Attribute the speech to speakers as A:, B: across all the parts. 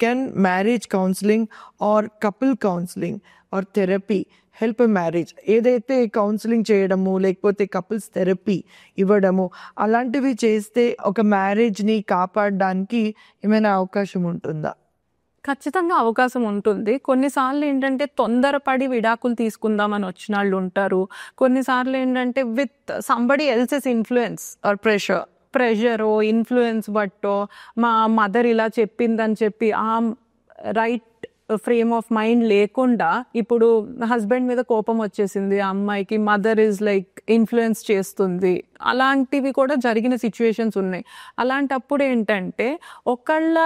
A: Can marriage counselling or couple counselling or therapy help marriage? ఏదైతే counselling చేయడము లేకపోతే couples therapy ఇవ్వడము అలాంటివి చేస్తే ఒక మ్యారేజ్ని కాపాడడానికి ఏమైనా అవకాశం ఉంటుందా?
B: ఖచ్చితంగా అవకాశం ఉంటుంది. కొన్నిసార్లు ఏంటంటే తొందరపడి విడాకులు తీసుకుందామని వచ్చిన వాళ్ళు ఉంటారు. కొన్నిసార్లు ఏంటంటే with somebody else's influence or ప్రెషరో ఇన్ఫ్లుయెన్స్ బట్టో మా మదర్ ఇలా చెప్పిందని చెప్పి ఆ రైట్ ఫ్రేమ్ ఆఫ్ మైండ్ లేకుండా ఇప్పుడు హస్బెండ్ మీద కోపం వచ్చేసింది ఆ అమ్మాయికి, మదర్ ఈజ్ లైక్ ఇన్ఫ్లుయెన్స్ చేస్తుంది, అలాంటివి కూడా జరిగిన సిచ్యువేషన్స్ ఉన్నాయి. అలాంటప్పుడు ఏంటంటే ఒకళ్ళ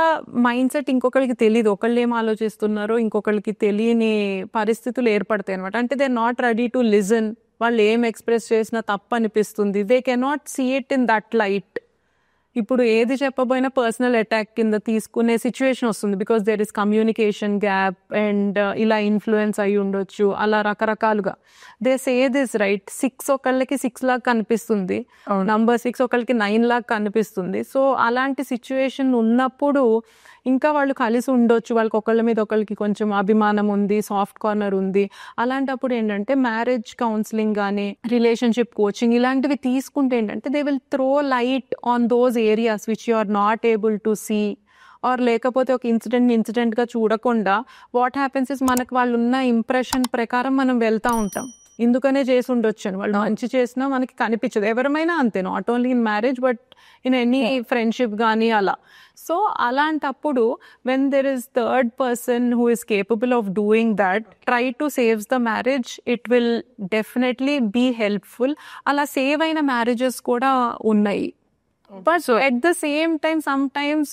B: మైండ్ సెట్ ఇంకొకరికి తెలియదు, ఒకళ్ళు ఏం ఆలోచిస్తున్నారో ఇంకొకరికి తెలియని పరిస్థితులు ఏర్పడతాయి అనమాట. అంటే they are not ready to listen. వాళ్ళు ఏం ఎక్స్ప్రెస్ చేసినా తప్పు అనిపిస్తుంది. They cannot see it in that light. ఇప్పుడు ఏది చెప్పబోయినా పర్సనల్ అటాక్ కింద తీసుకునే సిచ్యువేషన్ వస్తుంది. Because there is communication gap and ఇలా ఇన్ఫ్లుయెన్స్ అయి ఉండొచ్చు, అలా రకరకాలుగా. దే సే దిస్ రైట్, 6 ఒకళ్ళకి 6 లాగా కనిపిస్తుంది, నంబర్ 6 ఒకళ్ళకి 9 లాగా కనిపిస్తుంది. సో అలాంటి సిచ్యువేషన్ ఉన్నప్పుడు ఇంకా వాళ్ళు కలిసి ఉండొచ్చు, వాళ్ళకి ఒకళ్ళ మీద ఒకళ్ళకి కొంచెం అభిమానం ఉంది, సాఫ్ట్ కార్నర్ ఉంది. అలాంటప్పుడు ఏంటంటే మ్యారేజ్ కౌన్సిలింగ్ కానీ రిలేషన్షిప్ కోచింగ్ ఇలాంటివి తీసుకుంటే ఏంటంటే they will throw light on those areas which you are not able to see. Or లేకపోతే ఒక ఇన్సిడెంట్గా చూడకుండా వాట్ హ్యాపెన్స్ ఇస్ మనకు వాళ్ళు ఉన్న ఇంప్రెషన్ ప్రకారం మనం వెళ్తూ ఉంటాం. ఇందుకనే చేసి ఉండొచ్చు అని, వాళ్ళు మంచి చేసినా మనకి కనిపించదు. ఎవరమైనా అంతే, not only in marriage but in any friendship కానీ అలా. సో అలాంటప్పుడు when there is third person who is capable of doing that, try to saves the marriage, it will definitely be helpful. అలా సేవ్ అయిన marriages కూడా ఉన్నాయి. But at the same time sometimes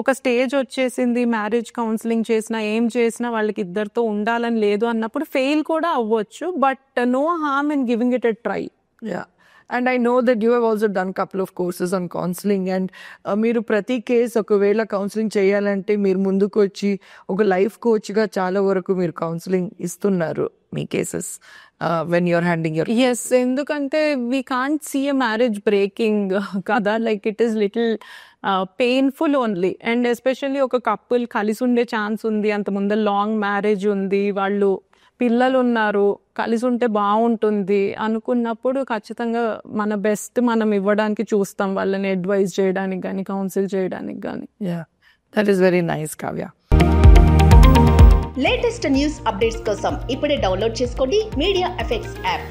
B: ఒక stage వచ్చేసింది, marriage counselling చేసినా ఏం చేసినా వాళ్ళకి ఇద్దరితో ఉండాలని లేదు అన్నప్పుడు ఫెయిల్ కూడా అవ్వచ్చు. But no harm in giving it a try.
A: Yeah. And I know that you have also done couple of courses on counseling and మీరు ప్రతి కేసు ఒకవేళ కౌన్సిలింగ్ చేయాలంటే మీరు ముందుకు వచ్చి ఒక లైఫ్ కోచ్గా చాలా వరకు మీరు కౌన్సిలింగ్ ఇస్తున్నారు మీ cases when you're handling your...
B: Yes, ఎందుకంటే we can't see a marriage breaking కదా, like it is little painful only. And especially ఒక కపుల్ కలిసి ఉండే ఛాన్స్ ఉంది, అంత ముందు లాంగ్ మ్యారేజ్ ఉంది, వాళ్ళు పిల్లలు ఉన్నారు, కలిసి ఉంటే బాగుంటుంది అనుకున్నప్పుడు ఖచ్చితంగా మన బెస్ట్ మనం ఇవ్వడానికి చూస్తాం, వాళ్ళని అడ్వైజ్ చేయడానికి కానీ కౌన్సిల్ చేయడానికి కానీ.
A: Yeah, that is very nice, Kavya.
C: Latest news updates కోసం ఇప్పుడే డౌన్లోడ్ చేసుకోండి మీడియా ఎఫెక్ట్స్ యాప్.